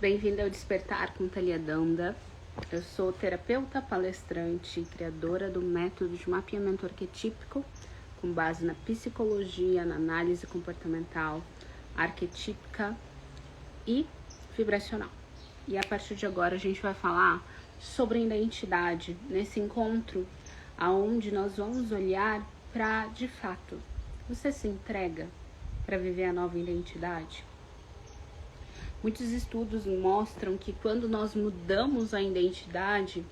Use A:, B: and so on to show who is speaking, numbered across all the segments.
A: Bem-vindo ao Despertar com Thalia Danda. Eu sou terapeuta, palestrante e criadora do método de mapeamento arquetípico com base na psicologia, na análise comportamental, arquetípica e vibracional. E a partir de agora a gente vai falar sobre a identidade nesse encontro aonde nós vamos olhar para, de fato, você se entrega para viver a nova identidade? Muitos estudos mostram que quando nós mudamos a identidade,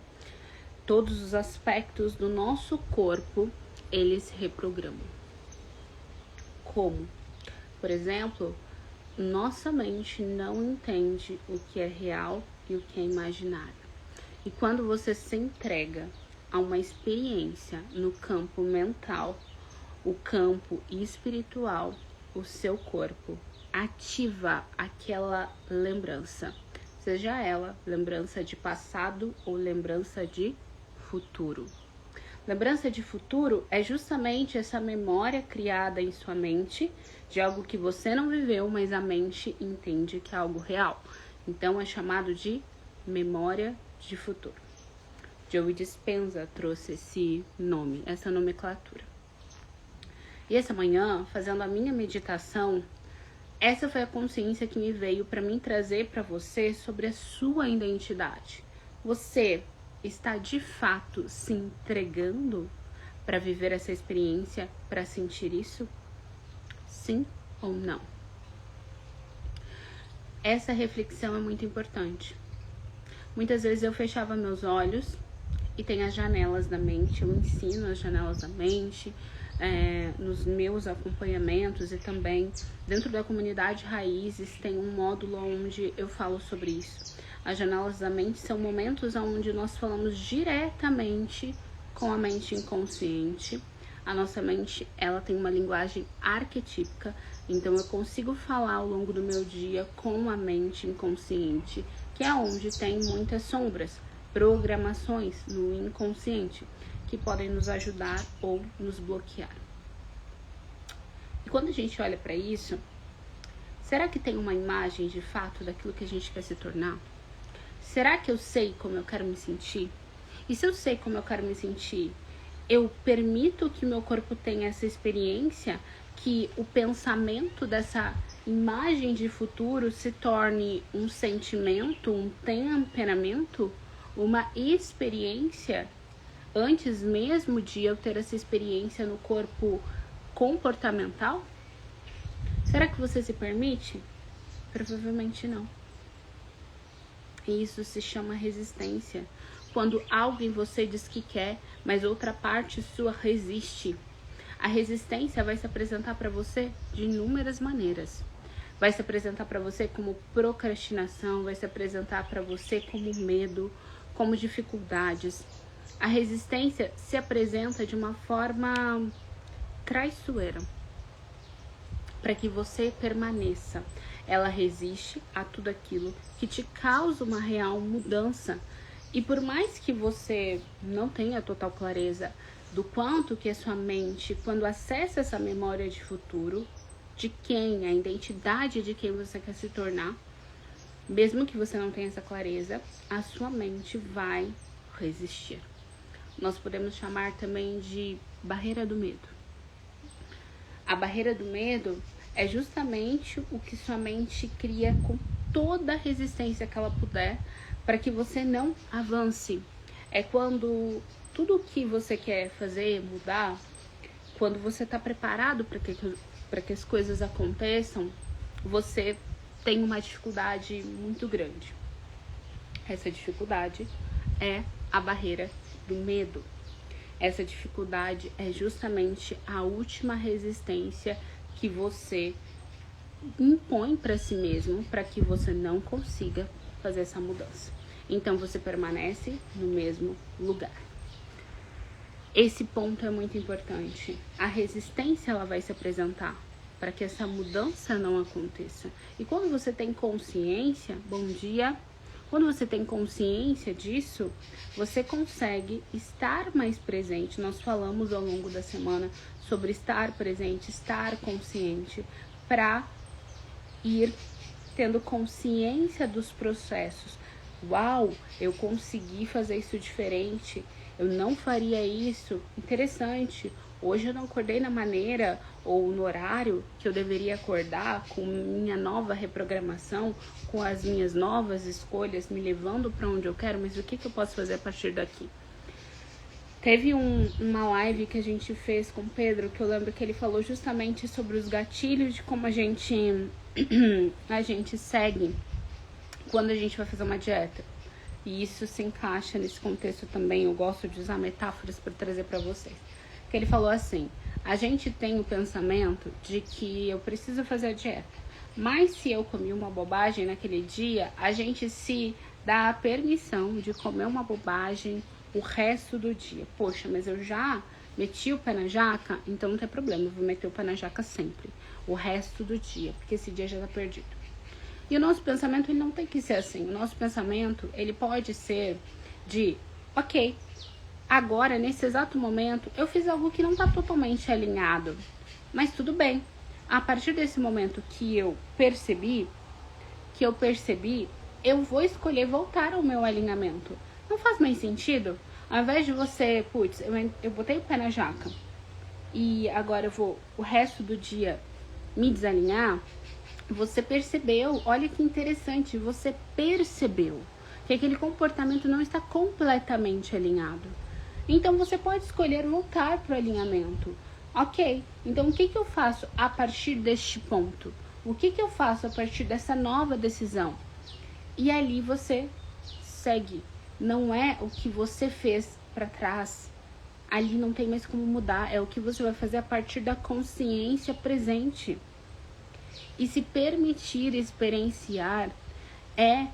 A: todos os aspectos do nosso corpo, eles se reprogramam. Como? Por exemplo, nossa mente não entende o que é real e o que é imaginário. E quando você se entrega a uma experiência no campo mental, o campo espiritual, o seu corpo ativa aquela lembrança, seja ela lembrança de passado ou lembrança de futuro. Lembrança de futuro é justamente essa memória criada em sua mente de algo que você não viveu, mas a mente entende que é algo real. Então é chamado de memória de futuro. Joe Dispenza trouxe esse nome, essa nomenclatura. E essa manhã, fazendo a minha meditação, essa foi a consciência que me veio para mim trazer para você sobre a sua identidade. Você está de fato se entregando para viver essa experiência, para sentir isso? Sim ou não? Essa reflexão é muito importante. Muitas vezes eu fechava meus olhos e tem as janelas da mente, eu ensino as janelas da mente, nos meus acompanhamentos e também dentro da comunidade Raízes tem um módulo onde eu falo sobre isso. As janelas da mente são momentos onde nós falamos diretamente com a mente inconsciente. A nossa mente, ela tem uma linguagem arquetípica, então eu consigo falar ao longo do meu dia com a mente inconsciente, que é onde tem muitas sombras, programações no inconsciente, que podem nos ajudar ou nos bloquear. E quando a gente olha para isso, será que tem uma imagem de fato daquilo que a gente quer se tornar? Será que eu sei como eu quero me sentir? E se eu sei como eu quero me sentir, eu permito que meu corpo tenha essa experiência, que o pensamento dessa imagem de futuro se torne um sentimento, um temperamento, uma experiência, antes mesmo de eu ter essa experiência no corpo comportamental? Será que você se permite? Provavelmente não. E isso se chama resistência. Quando algo em você diz que quer, mas outra parte sua resiste. A resistência vai se apresentar para você de inúmeras maneiras. Vai se apresentar para você como procrastinação, vai se apresentar para você como medo, como dificuldades. A resistência se apresenta de uma forma traiçoeira para que você permaneça. Ela resiste a tudo aquilo que te causa uma real mudança. E por mais que você não tenha total clareza do quanto que a sua mente, quando acessa essa memória de futuro, de quem, a identidade de quem você quer se tornar, mesmo que você não tenha essa clareza, a sua mente vai resistir. Nós podemos chamar também de barreira do medo. A barreira do medo é justamente o que sua mente cria com toda a resistência que ela puder para que você não avance. É quando tudo o que você quer fazer, mudar, quando você está preparado para que as coisas aconteçam, você tem uma dificuldade muito grande. Essa dificuldade é a barreira do medo. Essa dificuldade é justamente a última resistência que você impõe para si mesmo para que você não consiga fazer essa mudança. Então você permanece no mesmo lugar. Esse ponto é muito importante. A resistência ela vai se apresentar para que essa mudança não aconteça. E quando você tem consciência, bom dia, quando você tem consciência disso, você consegue estar mais presente. Nós falamos ao longo da semana sobre estar presente, estar consciente, para ir tendo consciência dos processos. Uau, eu consegui fazer isso diferente, eu não faria isso, interessante. Hoje eu não acordei na maneira ou no horário que eu deveria acordar, com minha nova reprogramação, com as minhas novas escolhas, me levando para onde eu quero, mas o que eu posso fazer a partir daqui? Teve uma live que a gente fez com o Pedro, que eu lembro que ele falou justamente sobre os gatilhos de como a gente segue quando a gente vai fazer uma dieta. E isso se encaixa nesse contexto também. Eu gosto de usar metáforas para trazer para vocês. Que ele falou assim: a gente tem o pensamento de que eu preciso fazer a dieta, mas se eu comi uma bobagem naquele dia, a gente se dá a permissão de comer uma bobagem o resto do dia. Poxa, mas eu já meti o pé na jaca, então não tem problema, eu vou meter o pé na jaca sempre, o resto do dia, porque esse dia já tá perdido. E o nosso pensamento, ele não tem que ser assim. O nosso pensamento, ele pode ser de, ok, agora, nesse exato momento, eu fiz algo que não tá totalmente alinhado, mas tudo bem. A partir desse momento que eu percebi, eu vou escolher voltar ao meu alinhamento. Não faz mais sentido? Ao invés de você, putz, eu botei o pé na jaca e agora eu vou o resto do dia me desalinhar, você percebeu, olha que interessante, você percebeu que aquele comportamento não está completamente alinhado. Então você pode escolher voltar para o alinhamento. Ok, então o que eu faço a partir deste ponto? O que eu faço a partir dessa nova decisão? E ali você segue. Não é o que você fez para trás. Ali não tem mais como mudar. É o que você vai fazer a partir da consciência presente. E se permitir experienciar é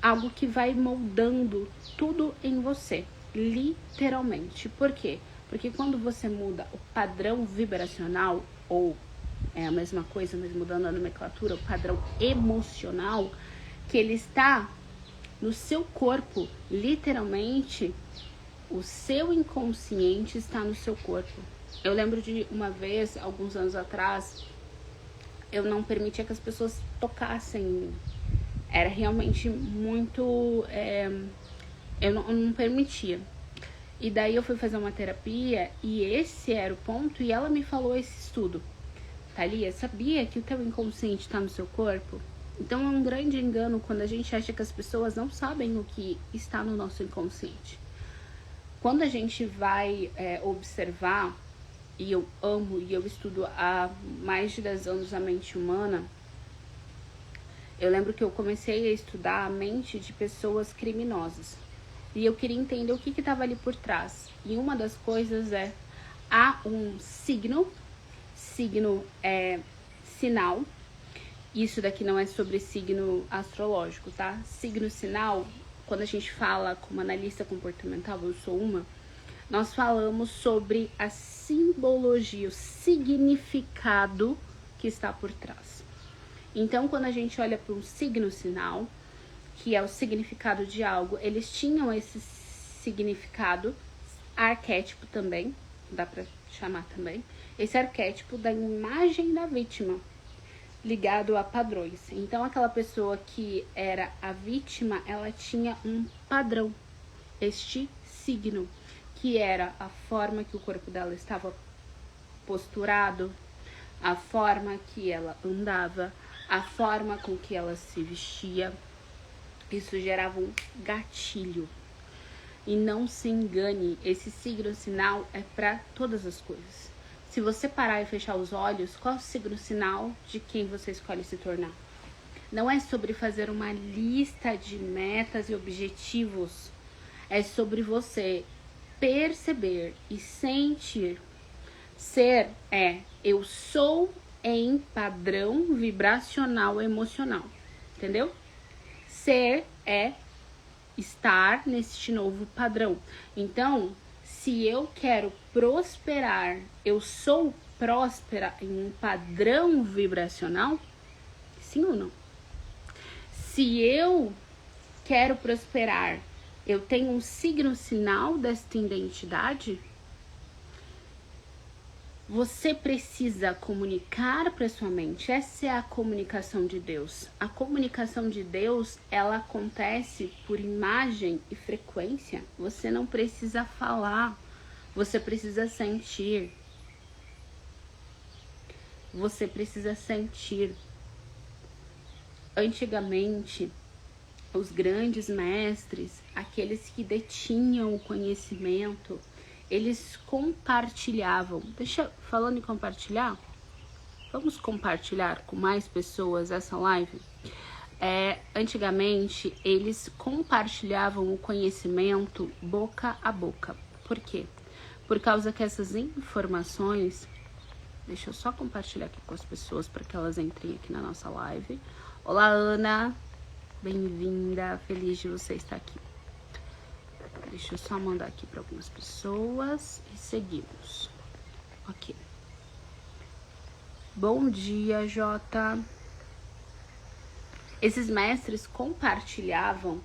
A: algo que vai moldando tudo em você. Literalmente. Por quê? Porque quando você muda o padrão vibracional, ou é a mesma coisa, mas mudando a nomenclatura, o padrão emocional, que ele está no seu corpo, literalmente, o seu inconsciente está no seu corpo. Eu lembro de uma vez, alguns anos atrás, eu não permitia que as pessoas tocassem em mim. Era realmente muito... eu não permitia. E daí eu fui fazer uma terapia e esse era o ponto, e ela me falou esse estudo. Thalia, sabia que o teu inconsciente está no seu corpo? Então é um grande engano quando a gente acha que as pessoas não sabem o que está no nosso inconsciente. Quando a gente vai observar, e eu amo, e eu estudo há mais de 10 anos a mente humana, eu lembro que eu comecei a estudar a mente de pessoas criminosas. E eu queria entender o que estava ali por trás. E uma das coisas há um signo é sinal. Isso daqui não é sobre signo astrológico, tá? Signo sinal, quando a gente fala como analista comportamental, eu sou uma, nós falamos sobre a simbologia, o significado que está por trás. Então, quando a gente olha para um signo sinal, que é o significado de algo, eles tinham esse significado, arquétipo também, dá para chamar também, esse arquétipo da imagem da vítima, ligado a padrões. Então, aquela pessoa que era a vítima, ela tinha um padrão, este signo, que era a forma que o corpo dela estava posturado, a forma que ela andava, a forma com que ela se vestia. Isso gerava um gatilho. E não se engane, esse signo sinal é para todas as coisas. Se você parar e fechar os olhos, qual é o signo sinal de quem você escolhe se tornar? Não é sobre fazer uma lista de metas e objetivos. É sobre você perceber e sentir. Ser eu sou em padrão vibracional emocional. Entendeu? Ser é estar neste novo padrão. Então, se eu quero prosperar, eu sou próspera em um padrão vibracional? Sim ou não? Se eu quero prosperar, eu tenho um signo sinal desta identidade? Você precisa comunicar para sua mente. Essa é a comunicação de Deus. A comunicação de Deus, ela acontece por imagem e frequência. Você não precisa falar, você precisa sentir. Você precisa sentir. Antigamente, os grandes mestres, aqueles que detinham o conhecimento, eles compartilhavam. Falando em compartilhar, vamos compartilhar com mais pessoas essa live? Antigamente, eles compartilhavam o conhecimento boca a boca. Por quê? Por causa que essas informações... Deixa eu só compartilhar aqui com as pessoas para que elas entrem aqui na nossa live. Olá, Ana. Bem-vinda. Feliz de você estar aqui. Deixa eu só mandar aqui para algumas pessoas e seguimos. Ok. Bom dia, Jota. Esses mestres compartilhavam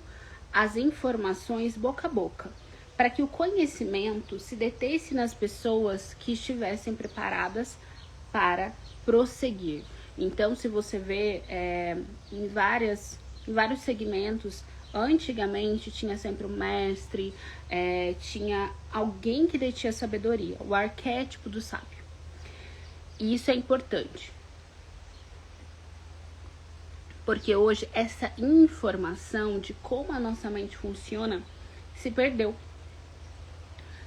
A: as informações boca a boca, para que o conhecimento se detesse nas pessoas que estivessem preparadas para prosseguir. Então, se você vê em vários segmentos, antigamente tinha sempre um mestre, tinha alguém que detinha sabedoria, o arquétipo do sábio. E isso é importante. Porque hoje essa informação de como a nossa mente funciona se perdeu.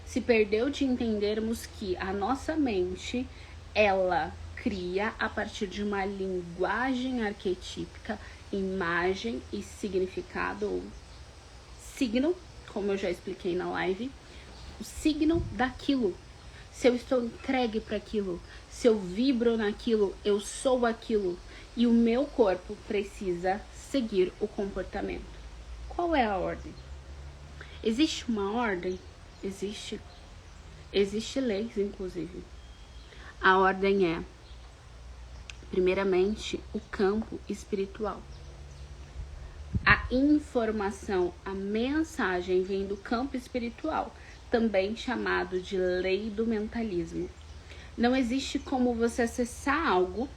A: Se perdeu de entendermos que a nossa mente, ela cria a partir de uma linguagem arquetípica, imagem e significado, ou signo, como eu já expliquei na live, o signo daquilo. Se eu estou entregue para aquilo, se eu vibro naquilo, eu sou aquilo. E o meu corpo precisa seguir o comportamento. Qual é a ordem? Existe uma ordem? Existe leis, inclusive. A ordem é, primeiramente, o campo espiritual. A informação, a mensagem vem do campo espiritual, também chamado de lei do mentalismo. Não existe como você acessar algo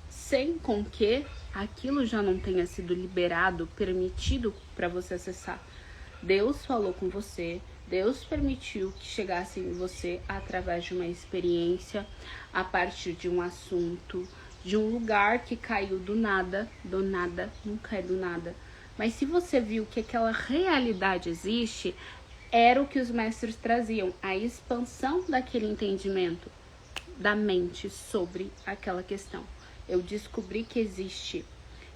A: sem com que aquilo já não tenha sido liberado, permitido para você acessar. Deus falou com você, Deus permitiu que chegasse em você através de uma experiência, a partir de um assunto, de um lugar que caiu do nada, nunca é do nada. Mas se você viu que aquela realidade existe, era o que os mestres traziam, a expansão daquele entendimento da mente sobre aquela questão. Eu descobri que existe.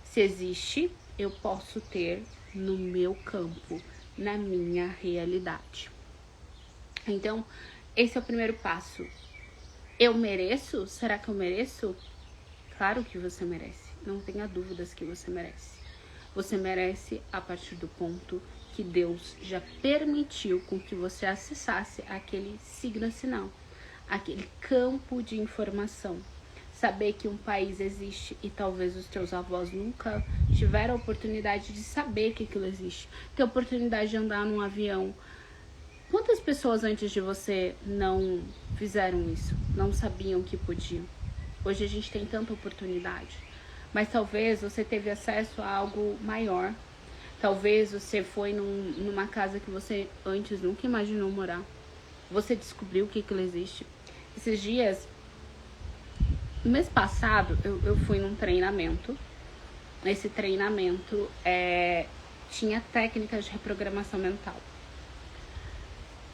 A: Se existe, eu posso ter no meu campo, na minha realidade. Então, esse é o primeiro passo. Eu mereço? Será que eu mereço? Claro que você merece. Não tenha dúvidas que você merece. Você merece a partir do ponto que Deus já permitiu com que você acessasse aquele signo sinal, aquele campo de informação. Saber que um país existe e talvez os teus avós nunca tiveram a oportunidade de saber que aquilo existe. Ter a oportunidade de andar num avião. Quantas pessoas antes de você não fizeram isso? Não sabiam que podiam? Hoje a gente tem tanta oportunidade. Mas talvez você teve acesso a algo maior. Talvez você foi numa casa que você antes nunca imaginou morar. Você descobriu que aquilo existe. Esses dias... No mês passado, eu fui num treinamento. Esse treinamento tinha técnicas de reprogramação mental.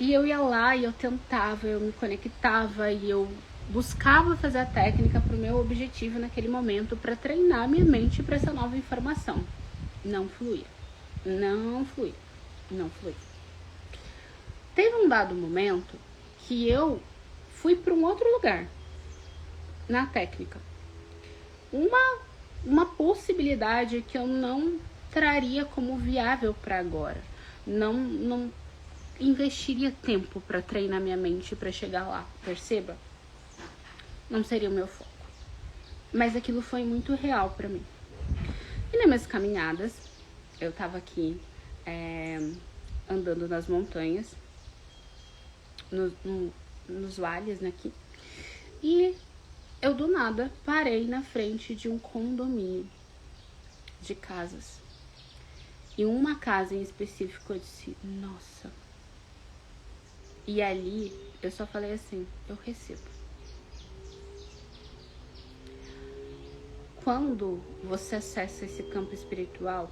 A: E eu ia lá e eu tentava, eu me conectava e eu buscava fazer a técnica para o meu objetivo naquele momento, para treinar minha mente para essa nova informação. Não fluía. Teve um dado momento que eu fui para um outro lugar na técnica. Uma possibilidade que eu não traria como viável para agora. Não investiria tempo para treinar minha mente para chegar lá, perceba? Não seria o meu foco. Mas aquilo foi muito real para mim. E nas minhas caminhadas, eu tava aqui andando nas montanhas, nos vales, né, aqui. E eu do nada parei na frente de um condomínio de casas. E uma casa em específico eu disse, nossa. E ali eu só falei assim, eu recebo. Quando você acessa esse campo espiritual,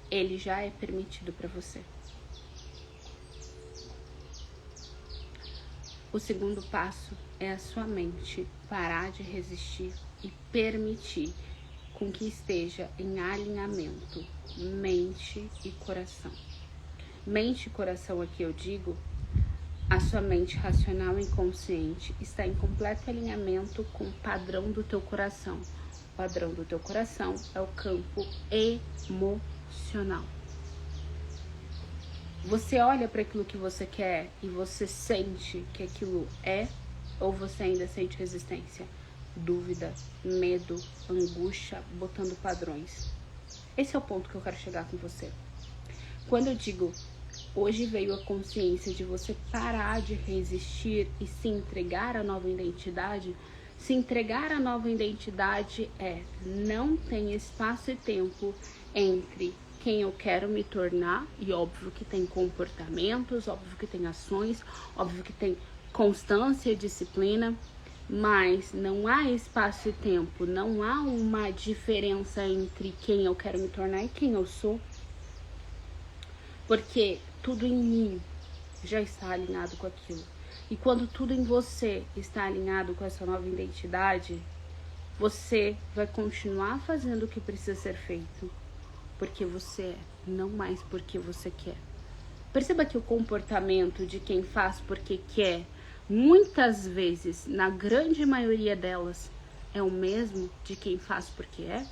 A: ele já é permitido para você. O segundo passo é a sua mente parar de resistir e permitir com que esteja em alinhamento mente e coração. Mente e coração aqui eu digo, a sua mente racional e inconsciente está em completo alinhamento com o padrão do teu coração. O padrão do teu coração é o campo emocional. Você olha para aquilo que você quer e você sente que aquilo é, ou você ainda sente resistência, dúvida, medo, angústia, botando padrões? Esse é o ponto que eu quero chegar com você. Quando eu digo, hoje veio a consciência de você parar de resistir e se entregar à nova identidade, se entregar à nova identidade não tem espaço e tempo entre quem eu quero me tornar, e óbvio que tem comportamentos, óbvio que tem ações, óbvio que tem constância e disciplina, mas não há espaço e tempo, não há uma diferença entre quem eu quero me tornar e quem eu sou, porque tudo em mim já está alinhado com aquilo. E quando tudo em você está alinhado com essa nova identidade, você vai continuar fazendo o que precisa ser feito, porque você é, não mais porque você quer. Perceba que o comportamento de quem faz porque quer, muitas vezes, na grande maioria delas, é o mesmo de quem faz porque é.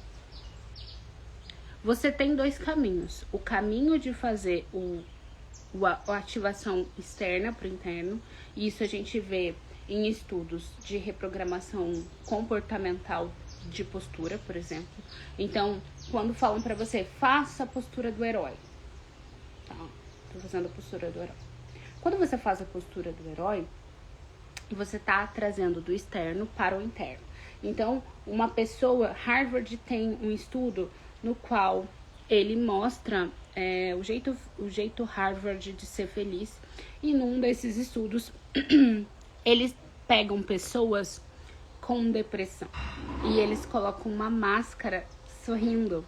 A: Você tem dois caminhos. O caminho de fazer a ativação externa para o interno, e isso a gente vê em estudos de reprogramação comportamental de postura, por exemplo. Então, quando falam para você, faça a postura do herói. Tá, tô fazendo a postura do herói. Quando você faz a postura do herói, você tá trazendo do externo para o interno. Então, uma pessoa, Harvard tem um estudo no qual ele mostra o jeito Harvard de ser feliz. E num desses estudos, eles pegam pessoas com depressão e eles colocam uma máscara sorrindo.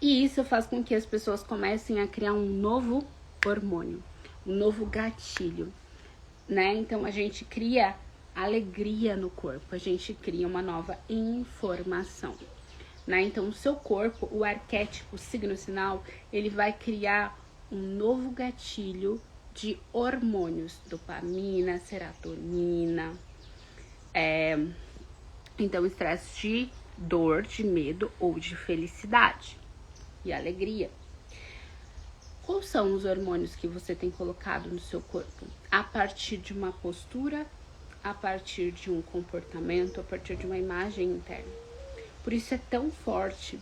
A: E isso faz com que as pessoas comecem a criar um novo hormônio, um novo gatilho, né? Então a gente cria alegria no corpo, a gente cria uma nova informação, né? Então o seu corpo, o arquétipo, o signo sinal, ele vai criar um novo gatilho de hormônios, dopamina, serotonina, então estresse de dor, de medo ou de felicidade e alegria. Quais são os hormônios que você tem colocado no seu corpo? A partir de uma postura, a partir de um comportamento, a partir de uma imagem interna. Por isso é tão forte.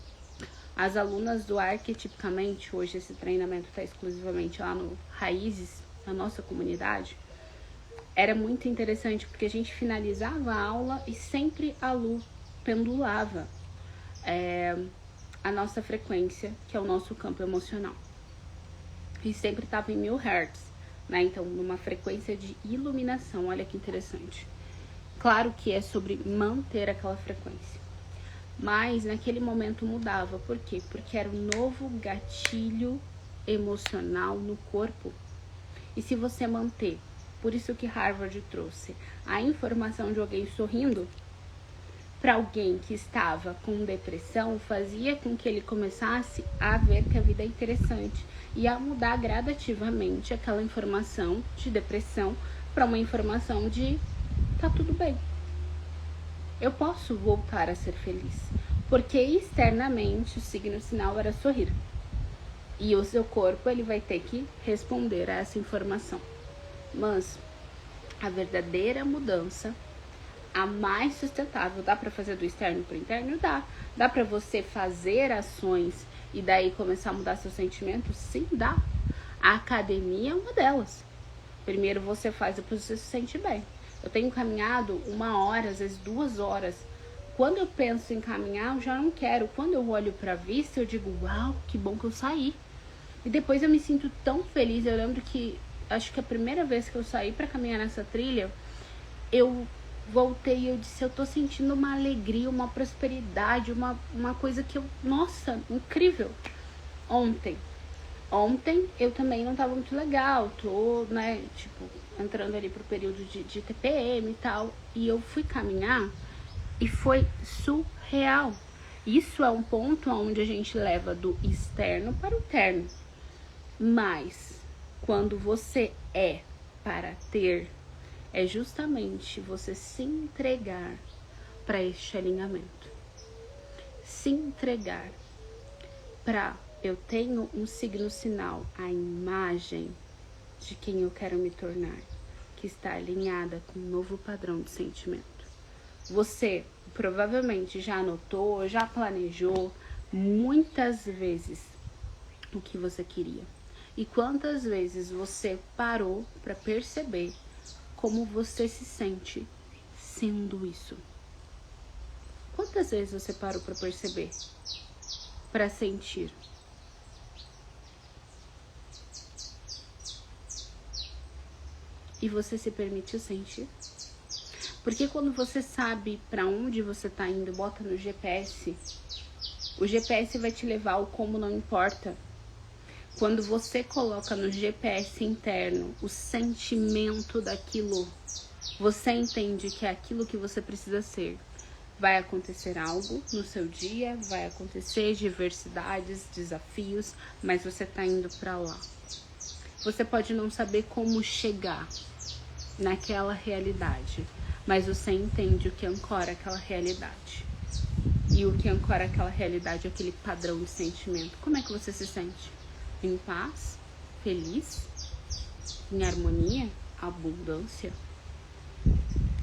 A: As alunas do Arquetipicamente, hoje esse treinamento está exclusivamente lá no Raízes, na nossa comunidade. Era muito interessante porque a gente finalizava a aula e sempre a Lu pendulava a nossa frequência, que é o nosso campo emocional. E sempre estava em 1000 Hz, né? Então, numa frequência de iluminação, olha que interessante. Claro que é sobre manter aquela frequência. Mas naquele momento mudava. Por quê? Porque era um novo gatilho emocional no corpo. E se você manter, por isso que Harvard trouxe a informação de alguém sorrindo, para alguém que estava com depressão, fazia com que ele começasse a ver que a vida é interessante e a mudar gradativamente aquela informação de depressão para uma informação de tá tudo bem. Eu posso voltar a ser feliz, porque externamente o signo sinal era sorrir. E o seu corpo, ele vai ter que responder a essa informação. Mas a verdadeira mudança, a mais sustentável, dá para fazer do externo para o interno? Dá. Dá para você fazer ações e daí começar a mudar seus sentimentos? Sim, dá. A academia é uma delas. Primeiro você faz, depois você se sente bem. Eu tenho caminhado 1 hora, às vezes 2 horas. Quando eu penso em caminhar, eu já não quero. Quando eu olho pra vista, eu digo, uau, que bom que eu saí. E depois eu me sinto tão feliz. Eu lembro que, acho que a primeira vez que eu saí pra caminhar nessa trilha, eu voltei e eu disse, eu tô sentindo uma alegria, uma prosperidade, uma coisa que eu, nossa, incrível. Ontem eu também não tava muito legal, tô, né, tipo, entrando ali pro período de TPM e tal, e eu fui caminhar e foi surreal. Isso é um ponto onde a gente leva do externo para o interno. Mas quando você é para ter, é justamente você se entregar para este alinhamento. Se entregar para eu tenho um signo sinal, a imagem de quem eu quero me tornar, que está alinhada com um novo padrão de sentimento. Você provavelmente já anotou, já planejou muitas vezes o que você queria. E quantas vezes você parou para perceber como você se sente sendo isso? Quantas vezes você parou para perceber? Para sentir? E você se permitiu sentir? Porque quando você sabe para onde você tá indo, bota no GPS, o GPS vai te levar, o como não importa. Quando você coloca no GPS interno o sentimento daquilo, você entende que é aquilo que você precisa ser. Vai acontecer algo no seu dia, vai acontecer diversidades, desafios, mas você tá indo para lá. Você pode não saber como chegar naquela realidade, mas você entende o que ancora aquela realidade. E o que ancora aquela realidade é aquele padrão de sentimento. Como é que você se sente? Em paz? Feliz? Em harmonia? Abundância?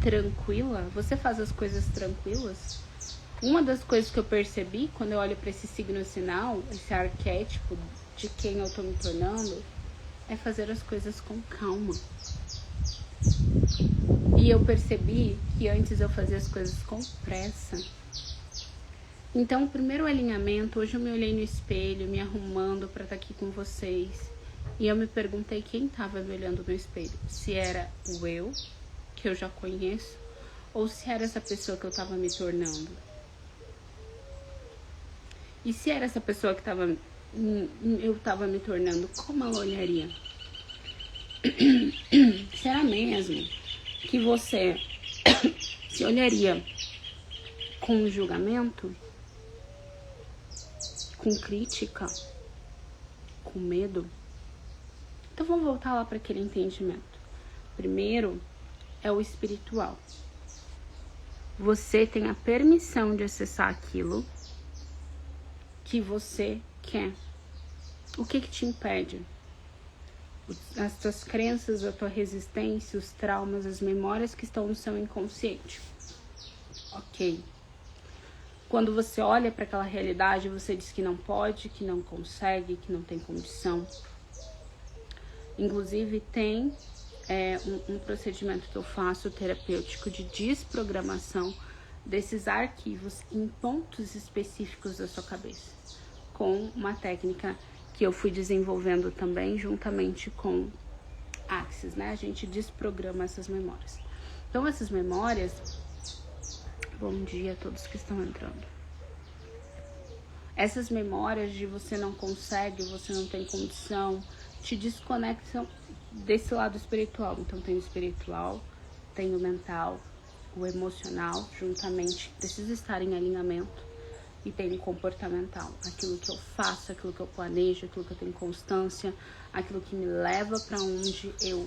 A: Tranquila? Você faz as coisas tranquilas? Uma das coisas que eu percebi quando eu olho para esse signo sinal, esse arquétipo de quem eu tô me tornando, é fazer as coisas com calma. E eu percebi que antes eu fazia as coisas com pressa. Então, o primeiro alinhamento, hoje eu me olhei no espelho, me arrumando para estar aqui com vocês. E eu me perguntei quem estava me olhando no espelho. Se era o eu, que eu já conheço, ou se era essa pessoa que eu estava me tornando. E se era essa pessoa que eu estava me tornando, como ela olharia? Será mesmo que você se olharia com julgamento? Com crítica? Com medo? Então vamos voltar lá para aquele entendimento. Primeiro é o espiritual. Você tem a permissão de acessar aquilo que você quer. O que te impede? As tuas crenças, a tua resistência, os traumas, as memórias que estão no seu inconsciente. Ok. Quando você olha para aquela realidade, você diz que não pode, que não consegue, que não tem condição. Inclusive tem um procedimento que eu faço terapêutico de desprogramação desses arquivos em pontos específicos da sua cabeça, com uma técnica que eu fui desenvolvendo também juntamente com Axis, né? A gente desprograma essas memórias. Então essas memórias, bom dia a todos que estão entrando. Essas memórias de você não consegue, você não tem condição, te desconectam desse lado espiritual. Então tem o espiritual, tem o mental, o emocional, juntamente precisa estar em alinhamento. E tem o comportamental, aquilo que eu faço, aquilo que eu planejo, aquilo que eu tenho constância, aquilo que me leva para onde eu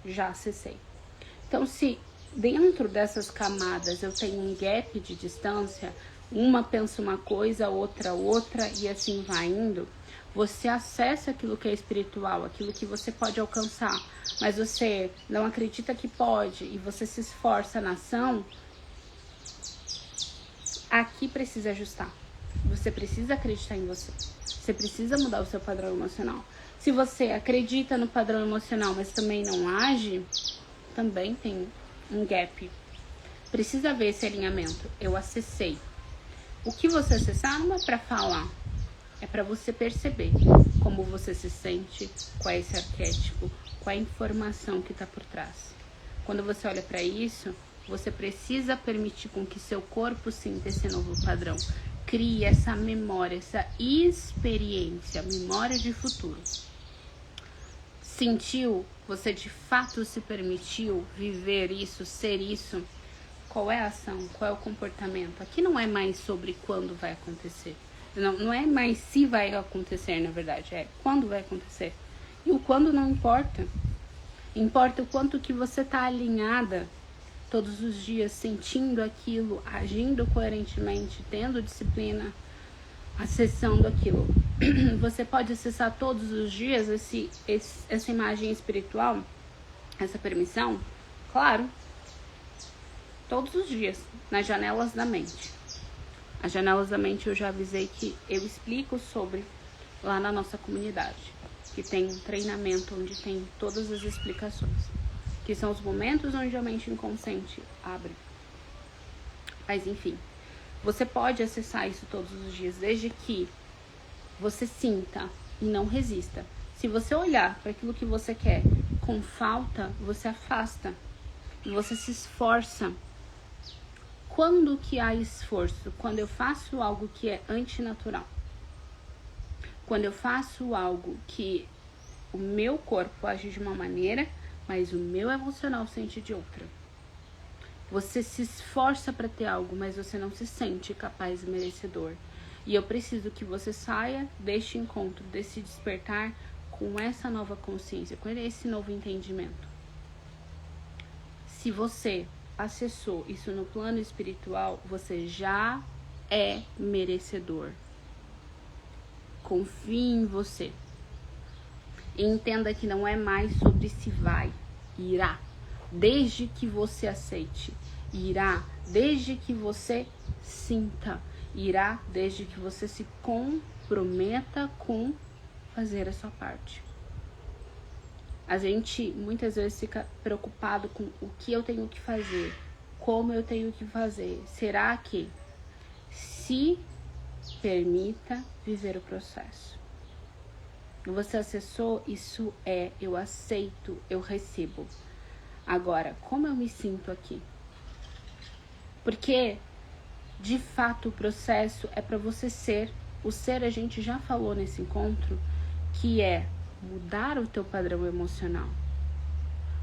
A: já acessei. Então, se dentro dessas camadas eu tenho um gap de distância, uma pensa uma coisa, outra, e assim vai indo, você acessa aquilo que é espiritual, aquilo que você pode alcançar, mas você não acredita que pode e você se esforça na ação, aqui precisa ajustar. Você precisa acreditar em você. Você precisa mudar o seu padrão emocional. Se você acredita no padrão emocional, mas também não age, também tem um gap. Precisa ver esse alinhamento. Eu acessei. O que você acessar não é para falar. É para você perceber como você se sente, qual é esse arquétipo, qual é a informação que está por trás. Quando você olha para isso, você precisa permitir com que seu corpo sinta esse novo padrão. Crie essa memória, essa experiência, memória de futuro. Sentiu? Você de fato se permitiu viver isso, ser isso? Qual é a ação? Qual é o comportamento? Aqui não é mais sobre quando vai acontecer. Não é mais se vai acontecer, na verdade. É quando vai acontecer. E o quando não importa. Importa o quanto que você está alinhada todos os dias, sentindo aquilo, agindo coerentemente, tendo disciplina, acessando aquilo. Você pode acessar todos os dias essa imagem espiritual, essa permissão? Claro. Todos os dias, nas janelas da mente. As janelas da mente eu já avisei que eu explico sobre lá na nossa comunidade. Que tem um treinamento onde tem todas as explicações. Que são os momentos onde a mente inconsciente abre. Mas enfim, você pode acessar isso todos os dias, desde que você sinta e não resista. Se você olhar para aquilo que você quer com falta, você afasta. E você se esforça. Quando que há esforço? Quando eu faço algo que é antinatural. Quando eu faço algo que o meu corpo age de uma maneira, mas o meu emocional sente de outra. Você se esforça para ter algo, mas você não se sente capaz e merecedor. E eu preciso que você saia deste encontro, desse despertar, com essa nova consciência, com esse novo entendimento. Se você acessou isso no plano espiritual, você já é merecedor. Confie em você. E entenda que não é mais sobre se vai, irá. Desde que você aceite, irá. Desde que você sinta, irá. Desde que você se comprometa com fazer a sua parte. A gente muitas vezes fica preocupado com o que eu tenho que fazer, como eu tenho que fazer. Será que? Se permita viver o processo. Você acessou, isso é, eu aceito, eu recebo. Agora, como eu me sinto aqui? Porque, de fato, o processo é para você ser. O ser, a gente já falou nesse encontro, que é mudar o teu padrão emocional,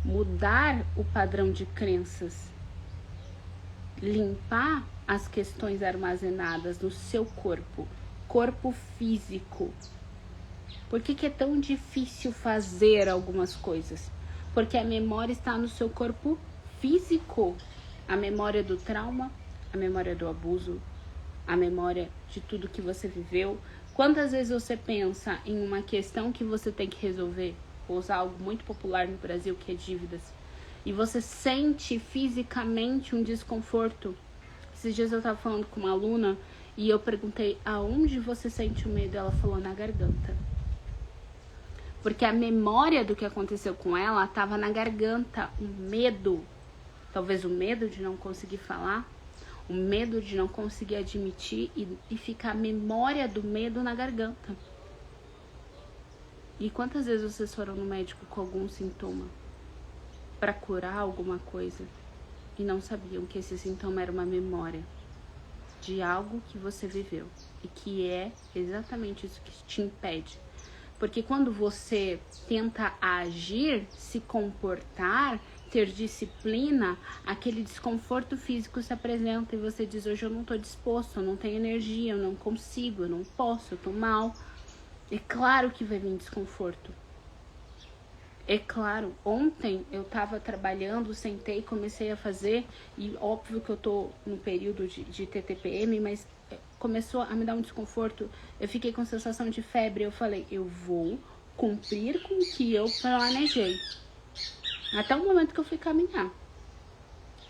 A: mudar o padrão de crenças, limpar as questões armazenadas no seu corpo físico. Por que é tão difícil fazer algumas coisas? Porque a memória está no seu corpo físico, a memória do trauma, a memória do abuso, a memória de tudo que você viveu. Quantas vezes você pensa em uma questão que você tem que resolver? Vou usar algo muito popular no Brasil, que é dívidas. E você sente fisicamente um desconforto. Esses dias eu estava falando com uma aluna e eu perguntei, aonde você sente o medo? Ela falou, na garganta. Porque a memória do que aconteceu com ela estava na garganta. O medo, talvez o medo de não conseguir falar, o medo de não conseguir admitir e ficar a memória do medo na garganta. E quantas vezes vocês foram no médico com algum sintoma para curar alguma coisa e não sabiam que esse sintoma era uma memória de algo que você viveu e que é exatamente isso que te impede? Porque quando você tenta agir, se comportar, ter disciplina, aquele desconforto físico se apresenta e você diz, hoje eu não estou disposto, eu não tenho energia, eu não consigo, eu não posso, eu estou mal. É claro que vai vir desconforto. É claro, ontem eu estava trabalhando, sentei, comecei a fazer, e óbvio que eu estou no período de TTPM, mas começou a me dar um desconforto, eu fiquei com sensação de febre, eu falei, eu vou cumprir com o que eu planejei. Até o momento que eu fui caminhar.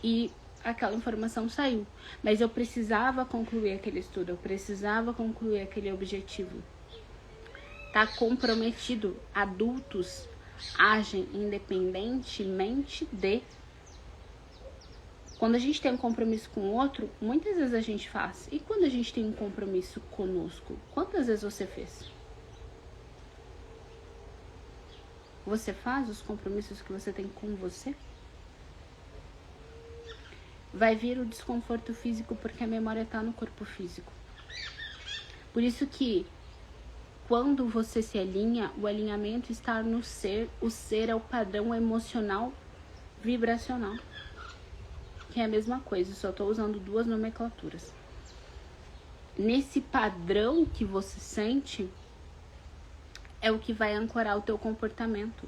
A: E aquela informação saiu. Mas eu precisava concluir aquele estudo, eu precisava concluir aquele objetivo. Tá comprometido. Adultos agem independentemente de. Quando a gente tem um compromisso com o outro, muitas vezes a gente faz. E quando a gente tem um compromisso conosco, quantas vezes você fez? Você faz os compromissos que você tem com você? Vai vir o desconforto físico porque a memória está no corpo físico. Por isso que quando você se alinha, o alinhamento está no ser. O ser é o padrão emocional vibracional. Que é a mesma coisa, só estou usando duas nomenclaturas. Nesse padrão que você sente, é o que vai ancorar o teu comportamento.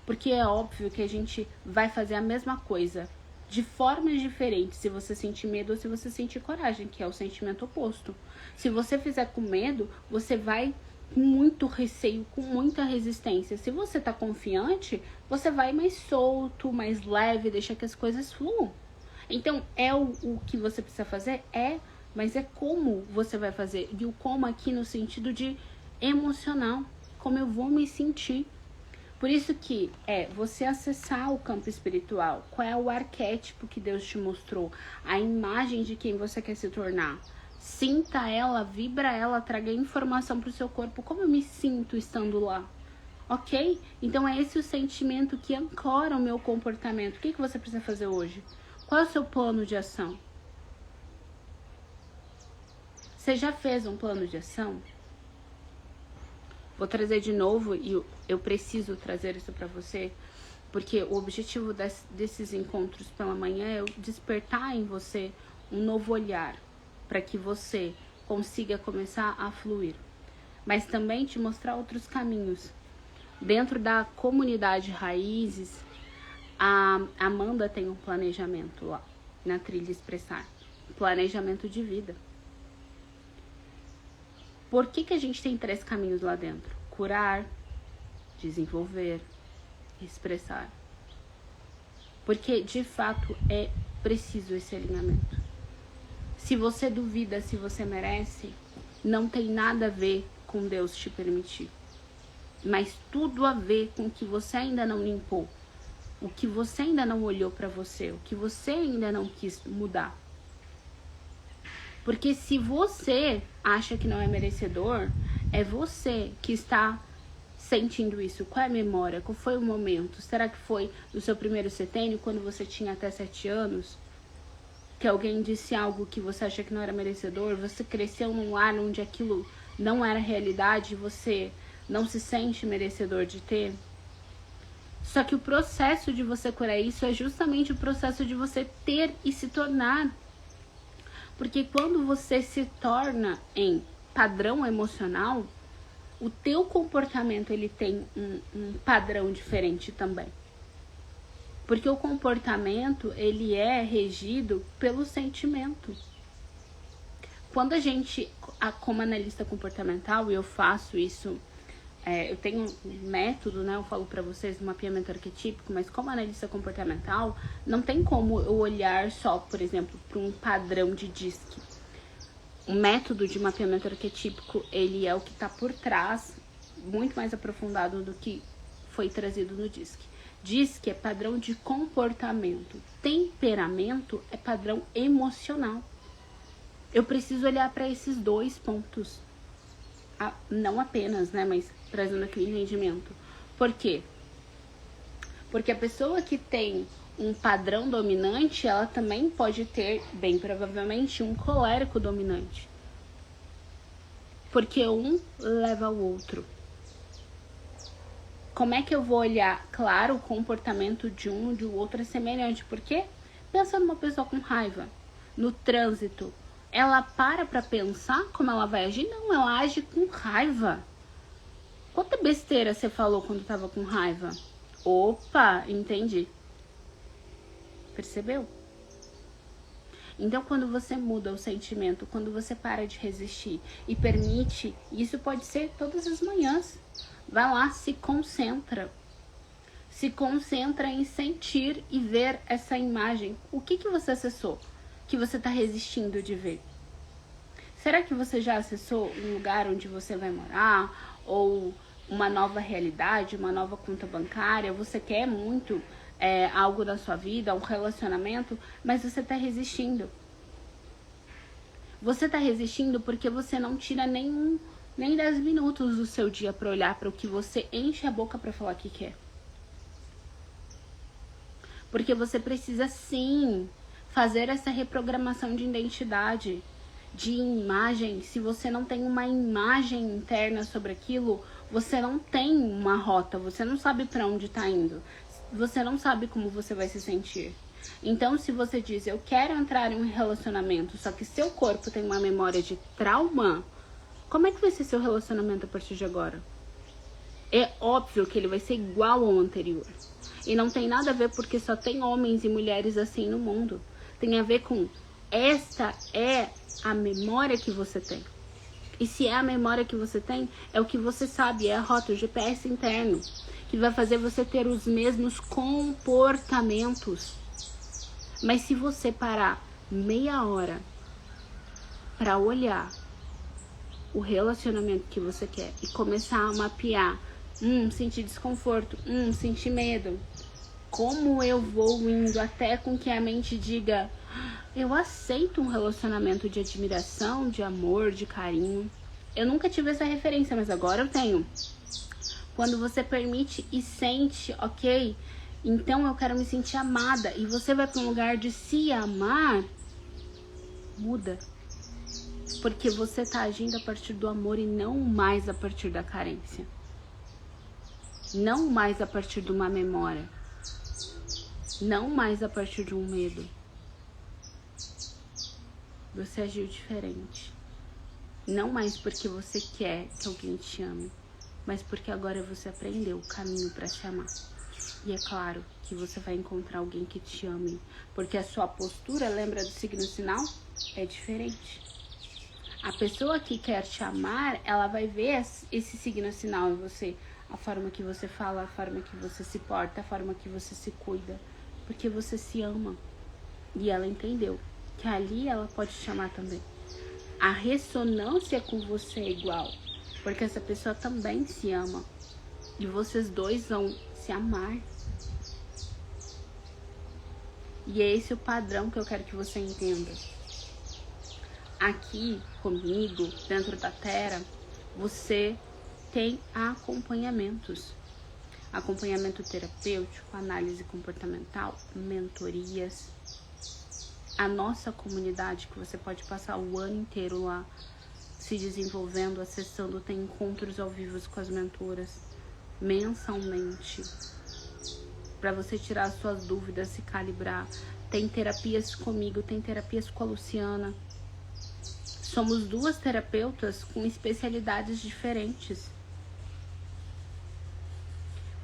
A: Porque é óbvio que a gente vai fazer a mesma coisa de formas diferentes se você sentir medo ou se você sentir coragem, que é o sentimento oposto. Se você fizer com medo, você vai com muito receio, com muita resistência. Se você tá confiante, você vai mais solto, mais leve, deixa que as coisas fluam. Então, o que você precisa fazer? Mas é como você vai fazer. E o como aqui no sentido de emocional. Como eu vou me sentir. Por isso que você acessar o campo espiritual. Qual é o arquétipo que Deus te mostrou? A imagem de quem você quer se tornar. Sinta ela, vibra ela, traga informação para o seu corpo. Como eu me sinto estando lá? Ok? Então é esse o sentimento que ancora o meu comportamento. O que você precisa fazer hoje? Qual é o seu plano de ação? Você já fez um plano de ação? Vou trazer de novo, e eu preciso trazer isso para você, porque o objetivo desses encontros pela manhã é despertar em você um novo olhar, para que você consiga começar a fluir. Mas também te mostrar outros caminhos. Dentro da comunidade Raízes, a Amanda tem um planejamento lá, na Trilha Expressar. Planejamento de vida. Por que a gente tem 3 caminhos lá dentro? Curar, desenvolver, expressar. Porque, de fato, é preciso esse alinhamento. Se você duvida se você merece, não tem nada a ver com Deus te permitir. Mas tudo a ver com o que você ainda não limpou. O que você ainda não olhou para você, o que você ainda não quis mudar. Porque se você acha que não é merecedor, é você que está sentindo isso. Qual é a memória? Qual foi o momento? Será que foi no seu primeiro setênio, quando você tinha até 7 anos? Que alguém disse algo que você acha que não era merecedor? Você cresceu num lar onde aquilo não era realidade e você não se sente merecedor de ter? Só que o processo de você curar isso é justamente o processo de você ter e se tornar. Porque quando você se torna em padrão emocional, o teu comportamento ele tem um padrão diferente também. Porque o comportamento ele é regido pelo sentimento. Quando a gente, como analista comportamental, e eu faço isso, eu tenho um método, né? Eu falo pra vocês do mapeamento arquetípico, mas como analista comportamental, não tem como eu olhar só, por exemplo, para um padrão de DISC. O método de mapeamento arquetípico, ele é o que está por trás, muito mais aprofundado do que foi trazido no DISC. DISC é padrão de comportamento. Temperamento é padrão emocional. Eu preciso olhar para esses 2 pontos. Não apenas, né, mas trazendo aqui o entendimento. Por quê? Porque a pessoa que tem um padrão dominante, ela também pode ter, bem provavelmente, um colérico dominante. Porque um leva ao outro. Como é que eu vou olhar? Claro, o comportamento de um e do outro é semelhante. Por quê? Pensa numa pessoa com raiva. No trânsito, ela para pensar como ela vai agir? Não, ela age com raiva. Quanta besteira você falou quando tava com raiva? Opa, entendi. Percebeu? Então, quando você muda o sentimento, quando você para de resistir e permite, isso pode ser todas as manhãs. Vai lá, se concentra. Se concentra em sentir e ver essa imagem. O que você acessou que você está resistindo de ver? Será que você já acessou um lugar onde você vai morar? Ou uma nova realidade, uma nova conta bancária? Você quer muito algo da sua vida, um relacionamento, mas você está resistindo. Você está resistindo porque você não tira nem 10 minutos do seu dia para olhar para o que você enche a boca para falar que quer. Porque você precisa sim fazer essa reprogramação de identidade, de imagem. Se você não tem uma imagem interna sobre aquilo, você não tem uma rota, você não sabe para onde está indo, você não sabe como você vai se sentir. Então, se você diz, eu quero entrar em um relacionamento, só que seu corpo tem uma memória de trauma, como é que vai ser seu relacionamento a partir de agora? É óbvio que ele vai ser igual ao anterior. E não tem nada a ver porque só tem homens e mulheres assim no mundo. Tem a ver com esta é a memória que você tem. E se é a memória que você tem, é o que você sabe, é a rota, o GPS interno, que vai fazer você ter os mesmos comportamentos. Mas se você parar meia hora para olhar o relacionamento que você quer e começar a mapear, sentir desconforto, sentir medo, como eu vou indo até com que a mente diga, eu aceito um relacionamento de admiração, de amor, de carinho. Eu nunca tive essa referência, mas agora eu tenho. Quando você permite e sente, ok, então eu quero me sentir amada, e você vai para um lugar de se amar, muda. Porque você está agindo a partir do amor e não mais a partir da carência. Não mais a partir de uma memória. Não mais a partir de um medo. Você agiu diferente. Não mais porque você quer que alguém te ame, mas porque agora você aprendeu o caminho para se amar. E é claro que você vai encontrar alguém que te ame, porque a sua postura, lembra do signo sinal? É diferente. A pessoa que quer te amar, ela vai ver esse signo sinal em você. A forma que você fala, a forma que você se porta, a forma que você se cuida. Porque você se ama. E ela entendeu que ali ela pode te amar também. A ressonância com você é igual. Porque essa pessoa também se ama. E vocês dois vão se amar. E é esse o padrão que eu quero que você entenda. Aqui comigo, dentro da Terra, você tem acompanhamentos. Acompanhamento terapêutico, análise comportamental, mentorias. A nossa comunidade, que você pode passar o ano inteiro lá se desenvolvendo, acessando, tem encontros ao vivo com as mentoras mensalmente, para você tirar as suas dúvidas, se calibrar. Tem terapias comigo, tem terapias com a Luciana. Somos duas terapeutas com especialidades diferentes.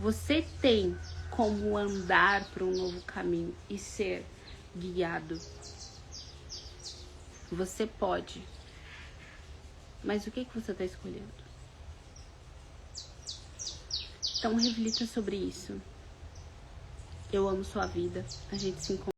A: Você tem como andar para um novo caminho e ser guiado. Você pode. Mas o que você está escolhendo? Então reflita sobre isso. Eu amo sua vida. A gente se encontra.